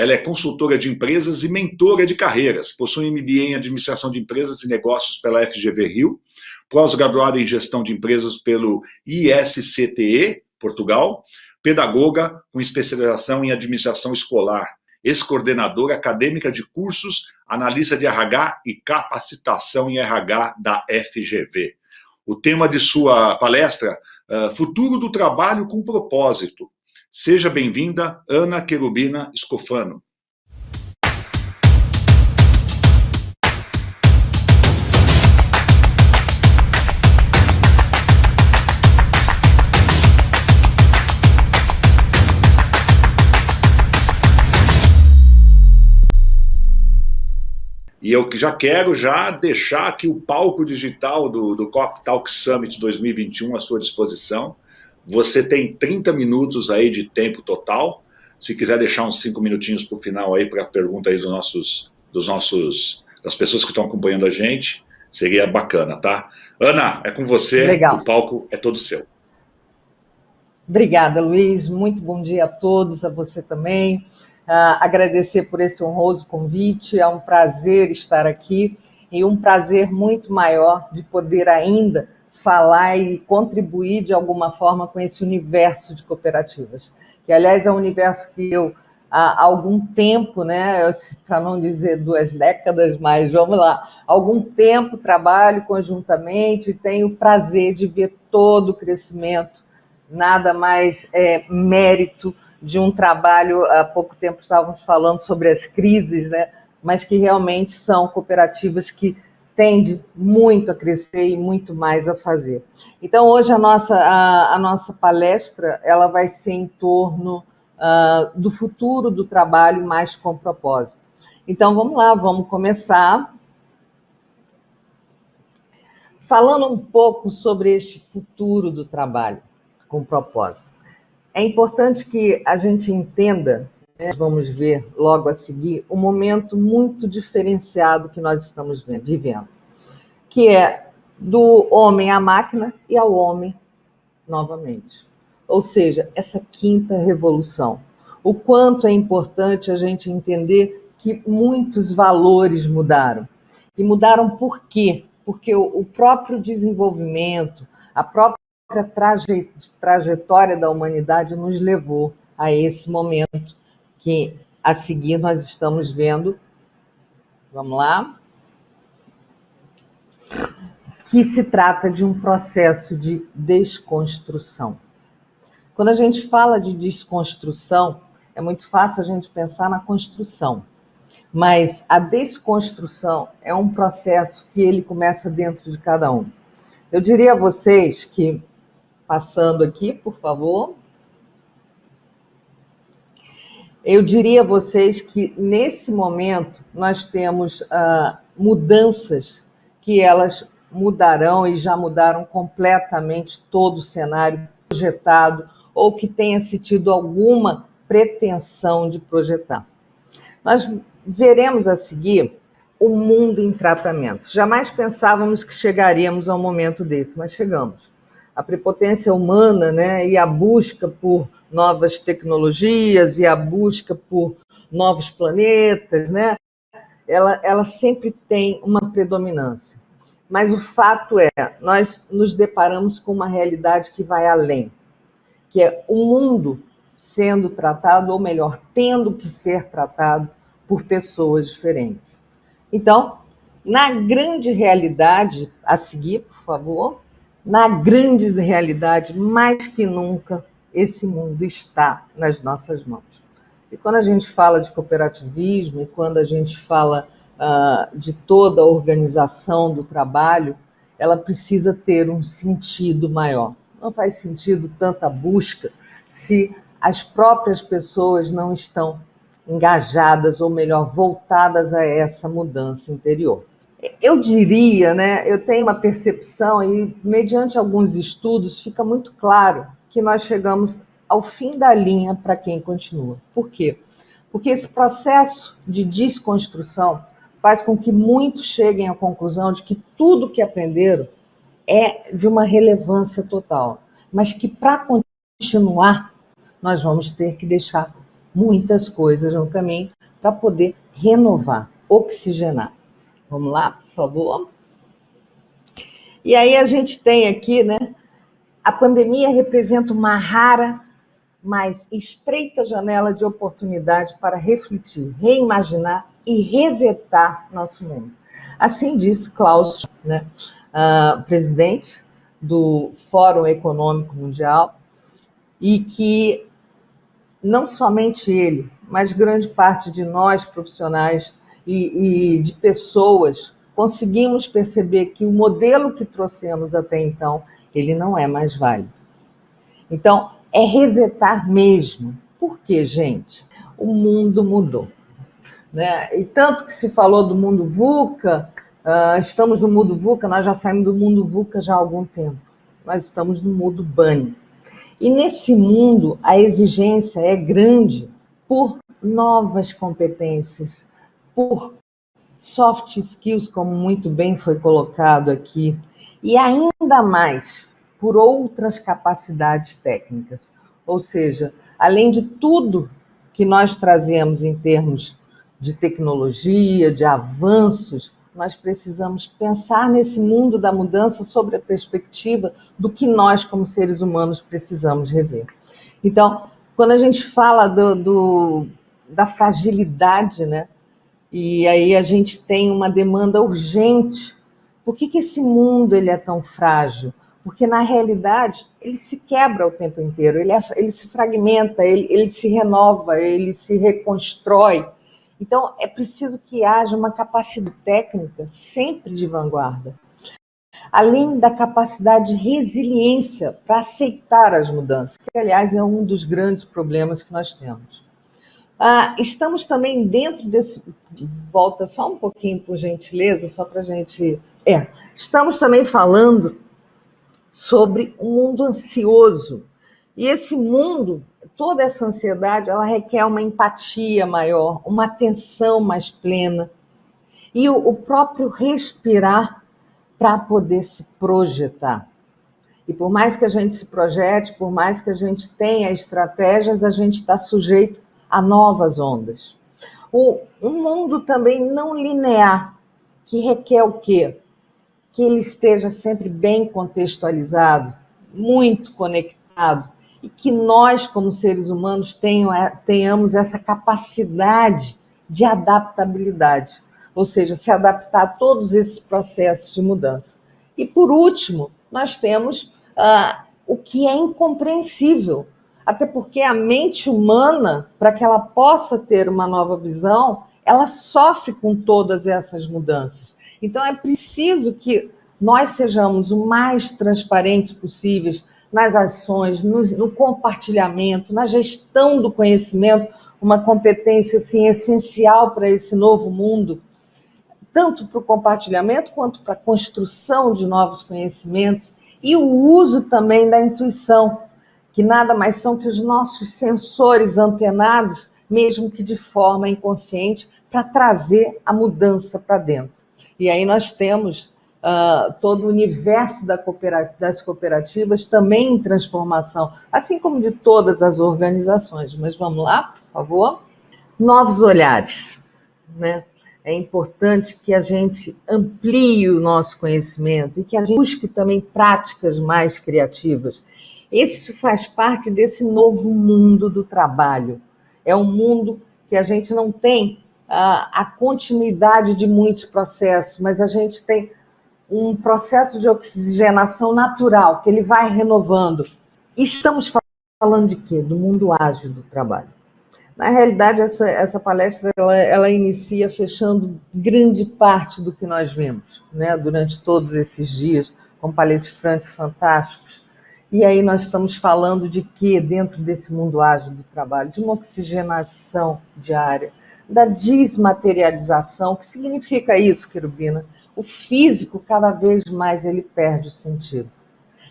Ela é consultora de empresas e mentora de carreiras. Possui MBA em Administração de Empresas e Negócios pela FGV Rio, pós-graduada em Gestão de Empresas pelo ISCTE, Portugal, pedagoga com especialização em Administração Escolar, ex-coordenadora acadêmica de cursos, analista de RH e capacitação em RH da FGV. O tema de sua palestra, Futuro do Trabalho com Propósito. Seja bem-vinda, Ana Querubina Scofano. E eu já quero deixar aqui o palco digital do Cop Talk Summit 2021 à sua disposição. Você tem 30 minutos aí de tempo total. Se quiser deixar uns 5 minutinhos para o final aí para a pergunta aí das pessoas que estão acompanhando a gente, seria bacana, tá? Ana, é com você. Legal. O palco é todo seu. Obrigada, Luiz. Muito bom dia a todos, a você também. Agradecer por esse honroso convite. É um prazer estar aqui e um prazer muito maior de poder ainda falar e contribuir de alguma forma com esse universo de cooperativas, que, aliás, é um universo que eu, há algum tempo, né, para não dizer 2 décadas, mas vamos lá, há algum tempo trabalho conjuntamente e tenho o prazer de ver todo o crescimento, nada mais mérito de um trabalho. Há pouco tempo estávamos falando sobre as crises, né, mas que realmente são cooperativas que tende muito a crescer e muito mais a fazer. Então, hoje a nossa palestra ela vai ser em torno do futuro do trabalho mais com propósito. Então, vamos lá, vamos começar falando um pouco sobre este futuro do trabalho com propósito. É importante que a gente entenda, né, vamos ver logo a seguir, um momento muito diferenciado que nós estamos vivendo, que é do homem à máquina e ao homem novamente. Ou seja, essa quinta revolução. O quanto é importante a gente entender que muitos valores mudaram. E mudaram por quê? Porque o próprio desenvolvimento, a própria trajetória da humanidade nos levou a esse momento que, a seguir, nós estamos vendo. Vamos lá. Que se trata de um processo de desconstrução. Quando a gente fala de desconstrução, é muito fácil a gente pensar na construção, mas a desconstrução é um processo que ele começa dentro de cada um. Eu diria a vocês que, passando aqui, por favor, eu diria a vocês que, nesse momento, nós temos mudanças que elas mudarão e já mudaram completamente todo o cenário projetado ou que tenha se tido alguma pretensão de projetar. Nós veremos a seguir o mundo em tratamento. Jamais pensávamos que chegaríamos a um momento desse, mas chegamos. A prepotência humana, né, e a busca por novas tecnologias e a busca por novos planetas, né, ela sempre tem uma predominância. Mas o fato é, nós nos deparamos com uma realidade que vai além, que é o mundo sendo tratado, ou melhor, tendo que ser tratado por pessoas diferentes. Então, na grande realidade, a seguir, por favor, na grande realidade, mais que nunca, esse mundo está nas nossas mãos. E quando a gente fala de cooperativismo, e quando a gente fala de toda a organização do trabalho, ela precisa ter um sentido maior. Não faz sentido tanta busca se as próprias pessoas não estão engajadas, ou melhor, voltadas a essa mudança interior. Eu diria, né, eu tenho uma percepção, e mediante alguns estudos fica muito claro que nós chegamos ao fim da linha para quem continua. Por quê? Porque esse processo de desconstrução faz com que muitos cheguem à conclusão de que tudo que aprenderam é de uma relevância total, mas que para continuar nós vamos ter que deixar muitas coisas no caminho, para poder renovar, oxigenar. Vamos lá, por favor. E aí a gente tem aqui, né? A pandemia representa uma rara, mas estreita janela de oportunidade para refletir, reimaginar e resetar nosso mundo. Assim disse Klaus, né, presidente do Fórum Econômico Mundial, e que não somente ele, mas grande parte de nós profissionais e de pessoas conseguimos perceber que o modelo que trouxemos até então, ele não é mais válido. Então, é resetar mesmo. Por quê, gente? O mundo mudou, né? E tanto que se falou do mundo VUCA, estamos no mundo VUCA, nós já saímos do mundo VUCA já há algum tempo. Nós estamos no mundo BANI. E nesse mundo, a exigência é grande por novas competências, por soft skills, como muito bem foi colocado aqui, e ainda mais por outras capacidades técnicas. Ou seja, além de tudo que nós trazemos em termos de tecnologia, de avanços, nós precisamos pensar nesse mundo da mudança sobre a perspectiva do que nós, como seres humanos, precisamos rever. Então, quando a gente fala da fragilidade, né? E aí a gente tem uma demanda urgente. Por que esse mundo ele é tão frágil? Porque, na realidade, ele se quebra o tempo inteiro, ele se fragmenta, ele se renova, ele se reconstrói. Então, é preciso que haja uma capacidade técnica sempre de vanguarda, além da capacidade de resiliência para aceitar as mudanças, que, aliás, é um dos grandes problemas que nós temos. Estamos também dentro desse... Volta só um pouquinho, por gentileza, só para a gente... Estamos também falando sobre um mundo ansioso. E esse mundo, toda essa ansiedade, ela requer uma empatia maior, uma atenção mais plena e o próprio respirar para poder se projetar. E por mais que a gente se projete, por mais que a gente tenha estratégias, a gente está sujeito a novas ondas. Um mundo também não linear, que requer o quê? Que ele esteja sempre bem contextualizado, muito conectado, e que nós, como seres humanos, tenhamos essa capacidade de adaptabilidade, ou seja, se adaptar a todos esses processos de mudança. E, por último, nós temos o que é incompreensível, até porque a mente humana, para que ela possa ter uma nova visão, ela sofre com todas essas mudanças. Então, é preciso que nós sejamos o mais transparentes possíveis nas ações, no compartilhamento, na gestão do conhecimento, uma competência assim, essencial para esse novo mundo, tanto para o compartilhamento quanto para a construção de novos conhecimentos e o uso também da intuição, que nada mais são que os nossos sensores antenados, mesmo que de forma inconsciente, para trazer a mudança para dentro. E aí nós temos todo o universo das cooperativas também em transformação, assim como de todas as organizações. Mas vamos lá, por favor. Novos olhares, né? É importante que a gente amplie o nosso conhecimento e que a gente busque também práticas mais criativas. Esse faz parte desse novo mundo do trabalho. É um mundo que a gente não tem a continuidade de muitos processos, mas a gente tem um processo de oxigenação natural, que ele vai renovando. E estamos falando de quê? Do mundo ágil do trabalho. Na realidade, essa palestra ela inicia fechando grande parte do que nós vimos, né, durante todos esses dias, com palestrantes fantásticos. E aí nós estamos falando de quê dentro desse mundo ágil do trabalho? De uma oxigenação diária, da desmaterialização. O que significa isso, Querubina? O físico, cada vez mais, ele perde o sentido.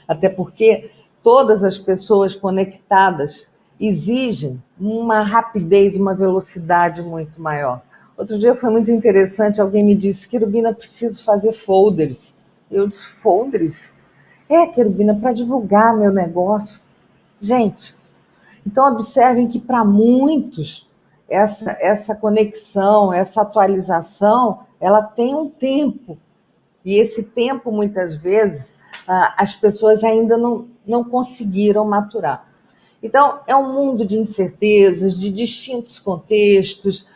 Até porque todas as pessoas conectadas exigem uma rapidez, uma velocidade muito maior. Outro dia foi muito interessante, alguém me disse, Querubina, preciso fazer folders. Eu disse, folders? Querubina, para divulgar meu negócio. Gente, então observem que para muitos essa conexão, essa atualização, ela tem um tempo. E esse tempo, muitas vezes, as pessoas ainda não conseguiram maturar. Então, é um mundo de incertezas, de distintos contextos,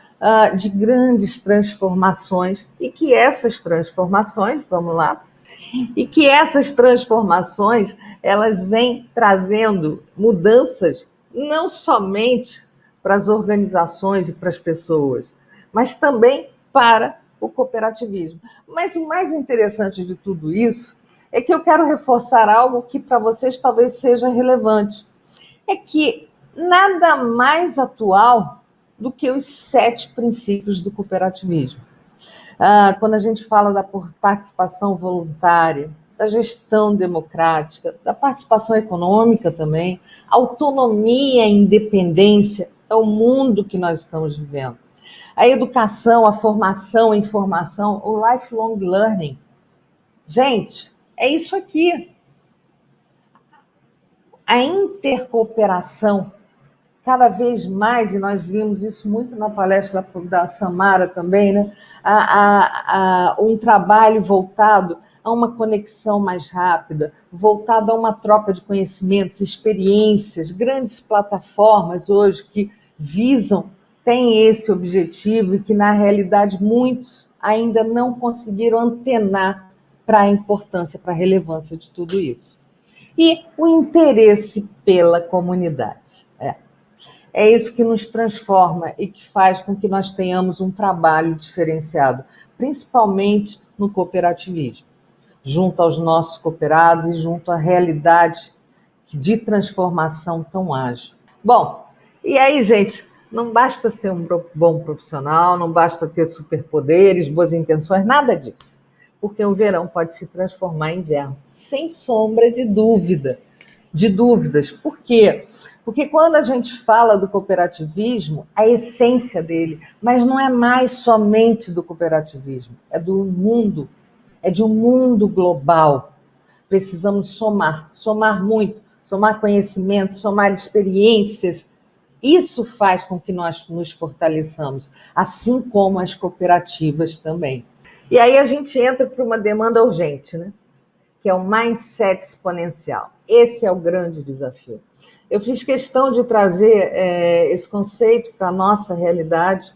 de grandes transformações, e que essas transformações, vamos lá, e que essas transformações, elas vêm trazendo mudanças não somente para as organizações e para as pessoas, mas também para o cooperativismo. Mas o mais interessante de tudo isso é que eu quero reforçar algo que para vocês talvez seja relevante. É que nada mais atual do que os 7 princípios do cooperativismo. Quando a gente fala da participação voluntária, da gestão democrática, da participação econômica também, autonomia e independência, é o mundo que nós estamos vivendo. A educação, a formação, a informação, o lifelong learning. Gente, é isso aqui. A intercooperação, cada vez mais, e nós vimos isso muito na palestra da Samara também, né? Um trabalho voltado a uma conexão mais rápida, voltado a uma troca de conhecimentos, experiências, grandes plataformas hoje que têm esse objetivo e que, na realidade, muitos ainda não conseguiram antenar para a importância, para a relevância de tudo isso. E o interesse pela comunidade. É isso que nos transforma e que faz com que nós tenhamos um trabalho diferenciado, principalmente no cooperativismo, junto aos nossos cooperados e junto à realidade de transformação tão ágil. Bom, e aí, gente, não basta ser um bom profissional, não basta ter superpoderes, boas intenções, nada disso, porque o verão pode se transformar em inverno, sem sombra de dúvidas. Por quê? Porque quando a gente fala do cooperativismo, a essência dele, mas não é mais somente do cooperativismo, é do mundo, é de um mundo global. Precisamos somar muito, somar conhecimento, somar experiências. Isso faz com que nós nos fortaleçamos, assim como as cooperativas também. E aí a gente entra para uma demanda urgente, né? Que é o mindset exponencial. Esse é o grande desafio. Eu fiz questão de trazer esse conceito para a nossa realidade,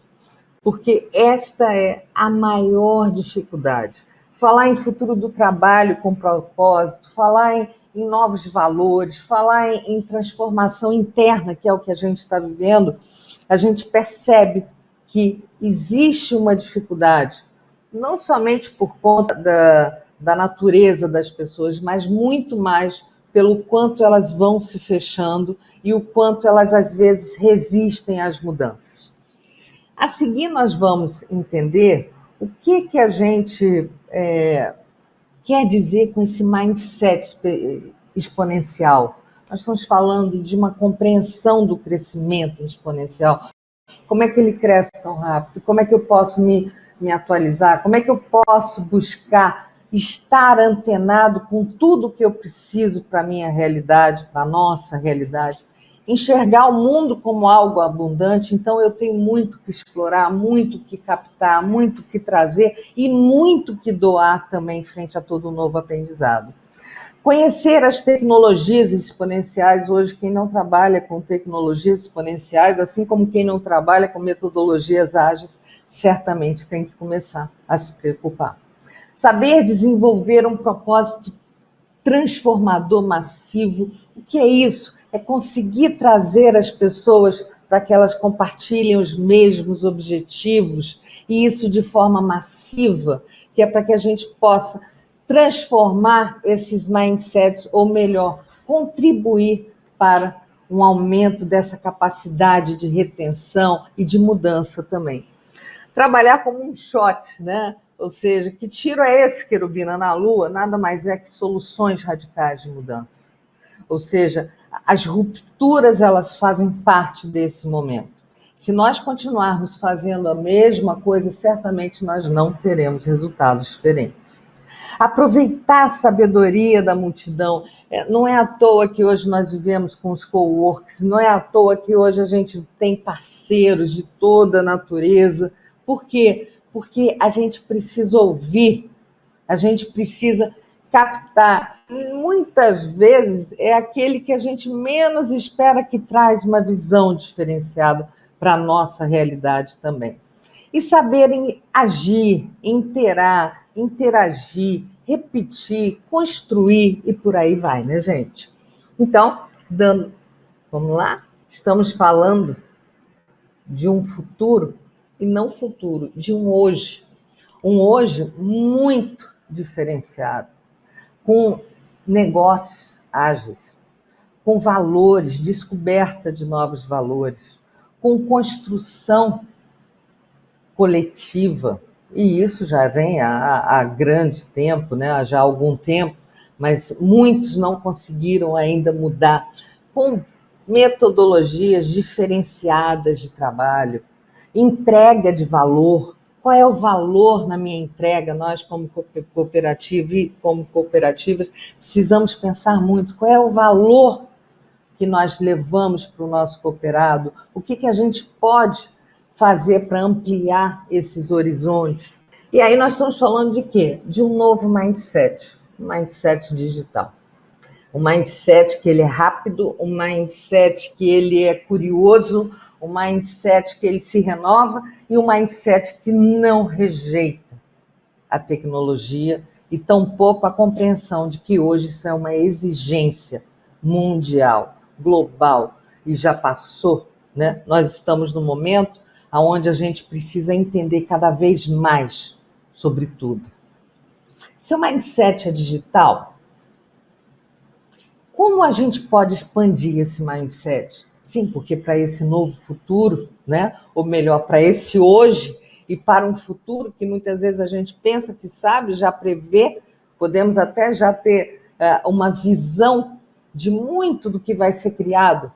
porque esta é a maior dificuldade. Falar em futuro do trabalho com propósito, falar em novos valores, falar em transformação interna, que é o que a gente está vivendo, a gente percebe que existe uma dificuldade, não somente por conta da natureza das pessoas, mas muito mais pelo quanto elas vão se fechando e o quanto elas, às vezes, resistem às mudanças. A seguir, nós vamos entender o que a gente quer dizer com esse mindset exponencial. Nós estamos falando de uma compreensão do crescimento exponencial. Como é que ele cresce tão rápido? Como é que eu posso me atualizar? Como é que eu posso buscar estar antenado com tudo que eu preciso para a minha realidade, para a nossa realidade, enxergar o mundo como algo abundante. Então eu tenho muito que explorar, muito que captar, muito que trazer e muito que doar também frente a todo um novo aprendizado. Conhecer as tecnologias exponenciais. Hoje, quem não trabalha com tecnologias exponenciais, assim como quem não trabalha com metodologias ágeis, certamente tem que começar a se preocupar. Saber desenvolver um propósito transformador massivo. O que é isso? É conseguir trazer as pessoas para que elas compartilhem os mesmos objetivos, e isso de forma massiva, que é para que a gente possa transformar esses mindsets, ou melhor, contribuir para um aumento dessa capacidade de retenção e de mudança também. Trabalhar como um shot, né? Ou seja, que tiro é esse, Querubina, na Lua? Nada mais é que soluções radicais de mudança. Ou seja, as rupturas, elas fazem parte desse momento. Se nós continuarmos fazendo a mesma coisa, certamente nós não teremos resultados diferentes. aproveitar a sabedoria da multidão. Não é à toa que hoje nós vivemos com os coworks, não é à toa que hoje a gente tem parceiros de toda a natureza. Por quê? Porque a gente precisa ouvir, a gente precisa captar. Muitas vezes é aquele que a gente menos espera que traz uma visão diferenciada para a nossa realidade também. E saberem agir, interagir, repetir, construir e por aí vai, né, gente? Então, vamos lá? Estamos falando de um futuro e não futuro, de um hoje. Um hoje muito diferenciado, com negócios ágeis, com valores, descoberta de novos valores, com construção coletiva. E isso já vem há grande tempo, né? Já há algum tempo, mas muitos não conseguiram ainda mudar, com metodologias diferenciadas de trabalho, entrega de valor. Qual é o valor na minha entrega? Nós, como cooperativa e como cooperativas, precisamos pensar muito qual é o valor que nós levamos para o nosso cooperado, o que a gente pode fazer para ampliar esses horizontes. E aí nós estamos falando de quê? De um novo mindset, um mindset digital. Um mindset que ele é rápido, um mindset que ele é curioso, um mindset que ele se renova e um mindset que não rejeita a tecnologia e tampouco a compreensão de que hoje isso é uma exigência mundial, global, e já passou, né? Nós estamos num momento onde a gente precisa entender cada vez mais sobre tudo. Seu mindset é digital? Como a gente pode expandir esse mindset? Sim, porque para esse novo futuro, né? Ou melhor, para esse hoje e para um futuro que muitas vezes a gente pensa que sabe, já prevê, podemos até já ter uma visão de muito do que vai ser criado,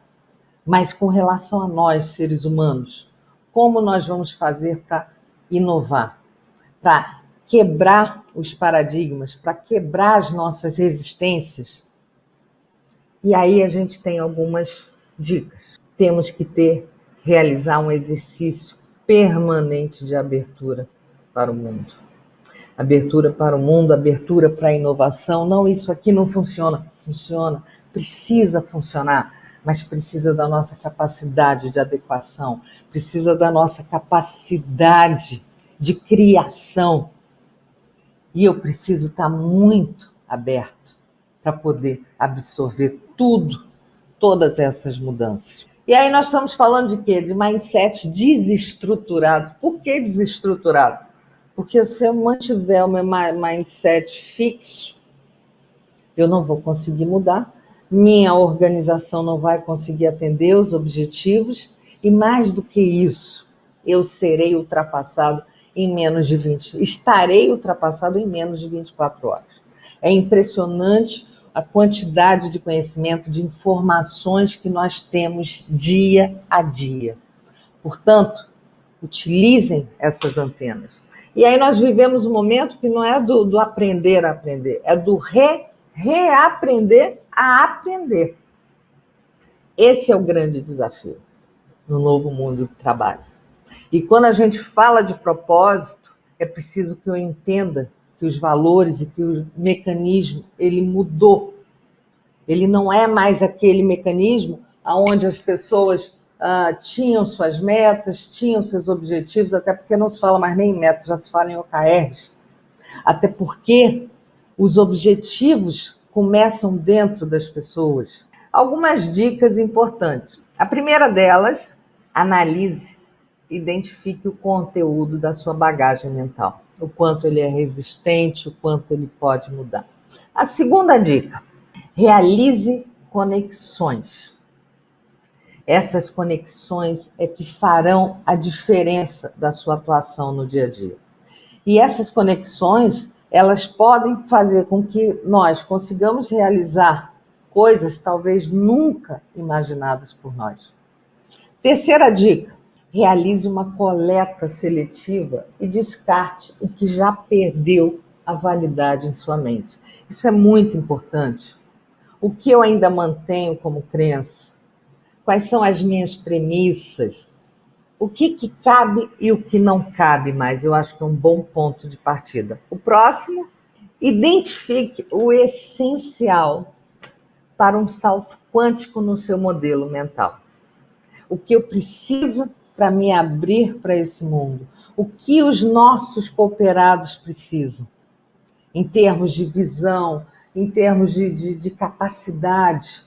mas com relação a nós, seres humanos, como nós vamos fazer para inovar, para quebrar os paradigmas, para quebrar as nossas resistências? E aí a gente tem algumas dicas. Temos que realizar um exercício permanente de abertura para o mundo. Abertura para o mundo, abertura para a inovação. Não, isso aqui não funciona. Funciona, precisa funcionar, mas precisa da nossa capacidade de adequação, precisa da nossa capacidade de criação. E eu preciso estar muito aberto para poder absorver todas essas mudanças. E aí nós estamos falando de quê? De mindset desestruturado. Por que desestruturado? Porque se eu mantiver o meu mindset fixo, eu não vou conseguir mudar, minha organização não vai conseguir atender os objetivos e, mais do que isso, eu serei ultrapassado em menos de 20, estarei ultrapassado em menos de 24 horas. É impressionante a quantidade de conhecimento, de informações que nós temos dia a dia. Portanto, utilizem essas antenas. E aí nós vivemos um momento que não é do aprender a aprender, é do reaprender a aprender. Esse é o grande desafio no novo mundo do trabalho. E quando a gente fala de propósito, é preciso que eu entenda que os valores e que o mecanismo, ele mudou. Ele não é mais aquele mecanismo onde as pessoas tinham suas metas, tinham seus objetivos, até porque não se fala mais nem em metas, já se fala em OKRs. Até porque os objetivos começam dentro das pessoas. Algumas dicas importantes. A primeira delas, analise, identifique o conteúdo da sua bagagem mental, o quanto ele é resistente, o quanto ele pode mudar. A segunda dica, realize conexões. Essas conexões é que farão a diferença da sua atuação no dia a dia. E essas conexões, elas podem fazer com que nós consigamos realizar coisas talvez nunca imaginadas por nós. Terceira dica, realize uma coleta seletiva e descarte o que já perdeu a validade em sua mente. Isso é muito importante. O que eu ainda mantenho como crença? Quais são as minhas premissas? O que cabe e o que não cabe mais? Eu acho que é um bom ponto de partida. O próximo, identifique o essencial para um salto quântico no seu modelo mental. O que eu preciso para me abrir para esse mundo? O que os nossos cooperados precisam? Em termos de visão, em termos de capacidade.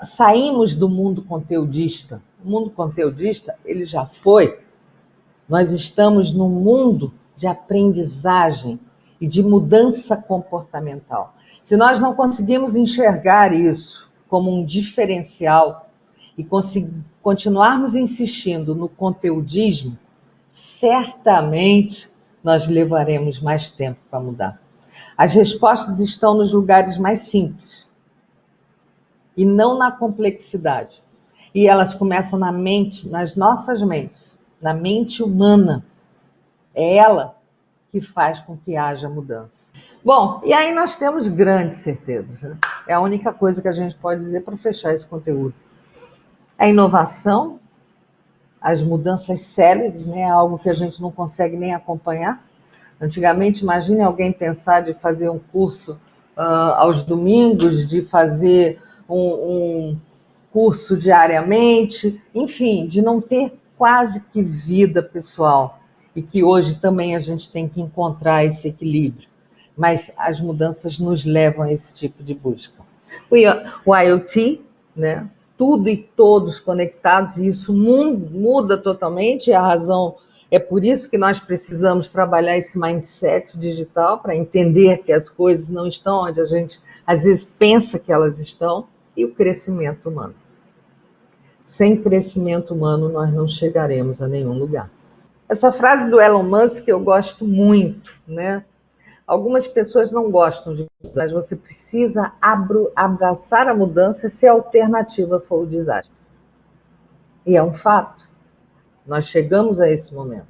Saímos do mundo conteudista. O mundo conteudista, ele já foi. Nós estamos num mundo de aprendizagem e de mudança comportamental. Se nós não conseguimos enxergar isso como um diferencial e continuarmos insistindo no conteudismo, certamente nós levaremos mais tempo para mudar. As respostas estão nos lugares mais simples e não na complexidade. E elas começam na mente, nas nossas mentes, na mente humana. É ela que faz com que haja mudança. Bom, e aí nós temos grandes certezas, né? É a única coisa que a gente pode dizer para fechar esse conteúdo. A inovação, as mudanças céleres, né? Algo que a gente não consegue nem acompanhar. Antigamente, imagine alguém pensar de fazer um curso aos domingos, de fazer um curso diariamente, enfim, de não ter quase que vida pessoal. E que hoje também a gente tem que encontrar esse equilíbrio. Mas as mudanças nos levam a esse tipo de busca. O IoT, né? Tudo e todos conectados, e isso muda totalmente, e a razão é por isso que nós precisamos trabalhar esse mindset digital para entender que as coisas não estão onde a gente às vezes pensa que elas estão, e o crescimento humano. Sem crescimento humano, nós não chegaremos a nenhum lugar. Essa frase do Elon Musk eu gosto muito, né? Algumas pessoas não gostam de mudar, mas você precisa abraçar a mudança se a alternativa for o desastre. E é um fato. Nós chegamos a esse momento.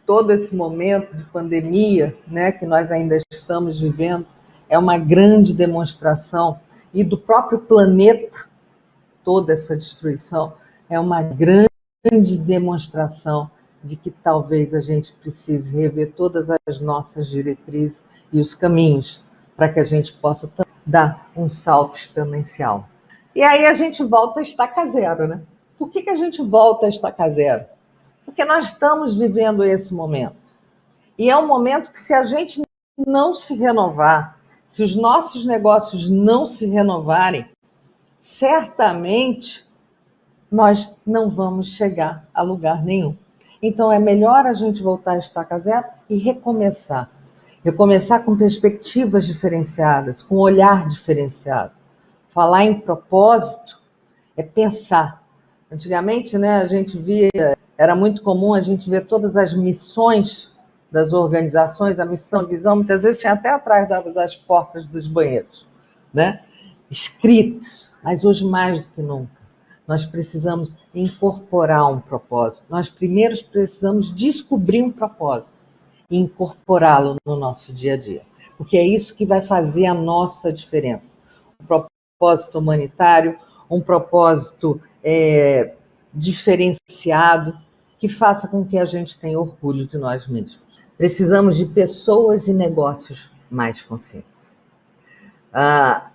Todo esse momento de pandemia, né, que nós ainda estamos vivendo, é uma grande demonstração, e do próprio planeta, toda essa destruição, é uma grande demonstração de que talvez a gente precise rever todas as nossas diretrizes e os caminhos para que a gente possa dar um salto exponencial. E aí a gente volta a estaca zero, né? Por que a gente volta a estaca zero? Porque nós estamos vivendo esse momento. E é um momento que, se a gente não se renovar, se os nossos negócios não se renovarem, certamente nós não vamos chegar a lugar nenhum. Então, é melhor a gente voltar a estaca zero e recomeçar. Recomeçar com perspectivas diferenciadas, com olhar diferenciado. Falar em propósito é pensar. Antigamente, né, a gente via, era muito comum a gente ver todas as missões das organizações, a missão, a visão, muitas vezes tinha até atrás das portas dos banheiros, né? Escritas, mas hoje mais do que nunca. Nós precisamos incorporar um propósito. Nós primeiro precisamos descobrir um propósito e incorporá-lo no nosso dia a dia. Porque é isso que vai fazer a nossa diferença. Um propósito humanitário, um propósito diferenciado, que faça com que a gente tenha orgulho de nós mesmos. Precisamos de pessoas e negócios mais conscientes.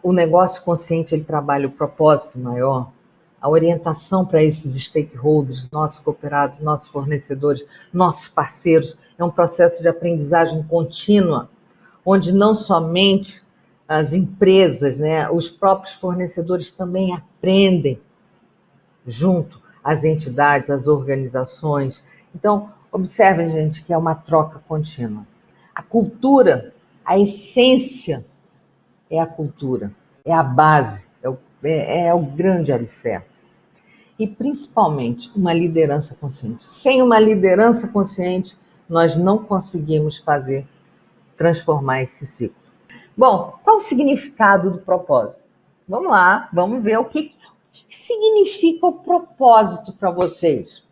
O negócio consciente, ele trabalha o propósito maior, a orientação para esses stakeholders, nossos cooperados, nossos fornecedores, nossos parceiros, é um processo de aprendizagem contínua, onde não somente as empresas, né, os próprios fornecedores também aprendem junto às entidades, às organizações. Então, observem, gente, que é uma troca contínua. A cultura, a essência é a cultura, é a base, é o grande alicerce. E, principalmente, uma liderança consciente. Sem uma liderança consciente, nós não conseguimos transformar esse ciclo. Bom, qual o significado do propósito? Vamos lá, vamos ver o que significa o propósito para vocês.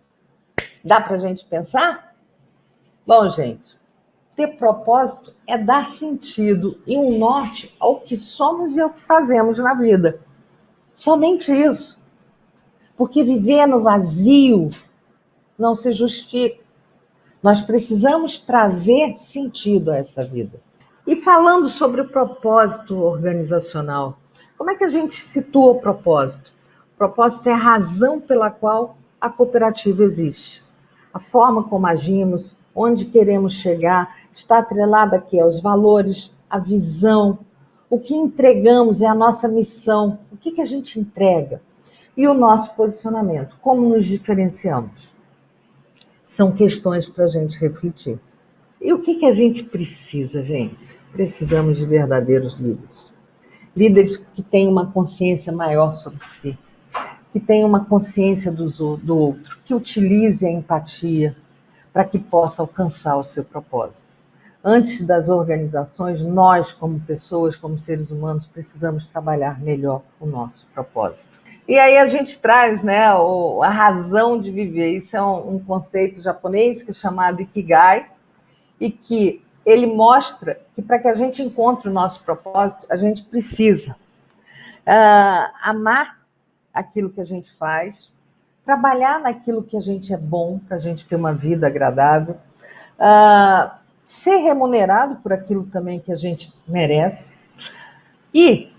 Dá para a gente pensar? Bom, gente, ter propósito é dar sentido e um norte ao que somos e ao que fazemos na vida. Somente isso. Porque viver no vazio não se justifica. Nós precisamos trazer sentido a essa vida. E falando sobre o propósito organizacional, como é que a gente situa o propósito? O propósito é a razão pela qual a cooperativa existe. A forma como agimos, onde queremos chegar, está atrelada aqui aos valores, a visão, o que entregamos é a nossa missão, o que a gente entrega e o nosso posicionamento, como nos diferenciamos. São questões para a gente refletir. E o que a gente precisa, gente? Precisamos de verdadeiros líderes. Líderes que tenham uma consciência maior sobre si, que tenham uma consciência do outro, que utilize a empatia para que possa alcançar o seu propósito. Antes das organizações, nós, como pessoas, como seres humanos, precisamos trabalhar melhor o nosso propósito. E aí a gente traz, né, a razão de viver. Isso é um conceito japonês que é chamado Ikigai, e que ele mostra que para que a gente encontre o nosso propósito, a gente precisa amar aquilo que a gente faz, trabalhar naquilo que a gente é bom, para a gente ter uma vida agradável, ser remunerado por aquilo também que a gente merece e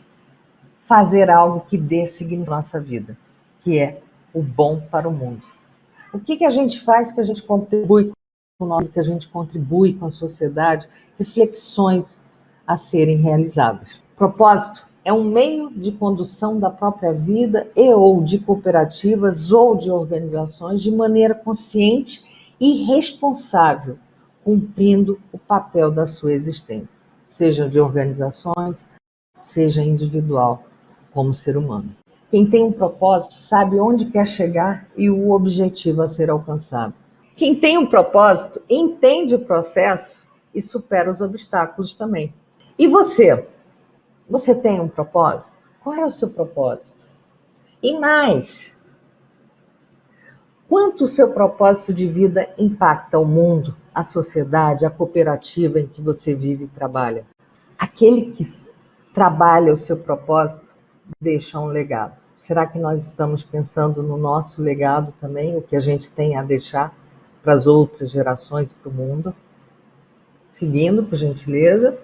fazer algo que dê significado à nossa vida, que é o bom para o mundo. O que a gente faz que a gente contribui com o nome, que a gente contribui com a sociedade, reflexões a serem realizadas. Propósito é um meio de condução da própria vida e ou de cooperativas ou de organizações de maneira consciente e responsável, cumprindo o papel da sua existência, seja de organizações, seja individual, como ser humano. Quem tem um propósito sabe onde quer chegar e o objetivo a ser alcançado. Quem tem um propósito entende o processo e supera os obstáculos também. E você? Você tem um propósito? Qual é o seu propósito? E mais, quanto o seu propósito de vida impacta o mundo, a sociedade, a cooperativa em que você vive e trabalha? Aquele que trabalha o seu propósito deixa um legado. Será que nós estamos pensando no nosso legado também, o que a gente tem a deixar para as outras gerações e para o mundo? Seguindo, por gentileza.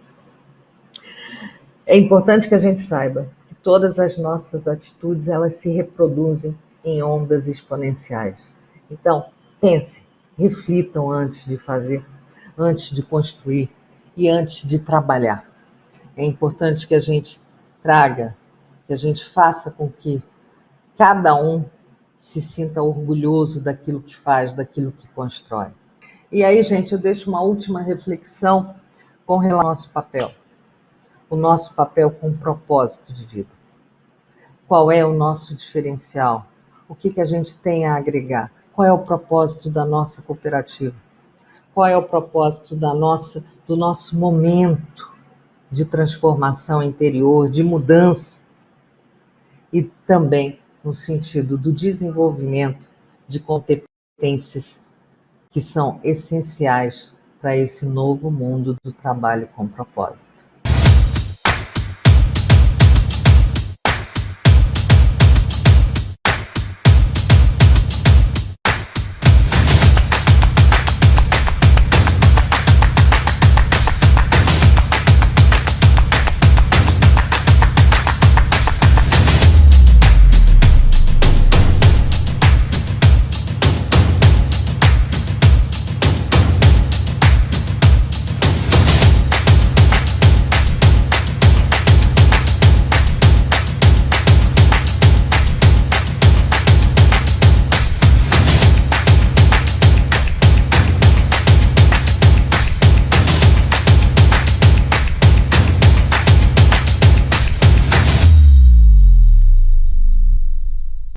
É importante que a gente saiba que todas as nossas atitudes, elas se reproduzem em ondas exponenciais. Então, pensem, reflitam antes de fazer, antes de construir e antes de trabalhar. É importante que a gente traga, que a gente faça com que cada um se sinta orgulhoso daquilo que faz, daquilo que constrói. E aí, gente, eu deixo uma última reflexão com relação ao nosso papel. O nosso papel com propósito de vida. Qual é o nosso diferencial? O que a gente tem a agregar? Qual é o propósito da nossa cooperativa? Qual é o propósito do nosso momento de transformação interior, de mudança? E também no sentido do desenvolvimento de competências que são essenciais para esse novo mundo do trabalho com propósito.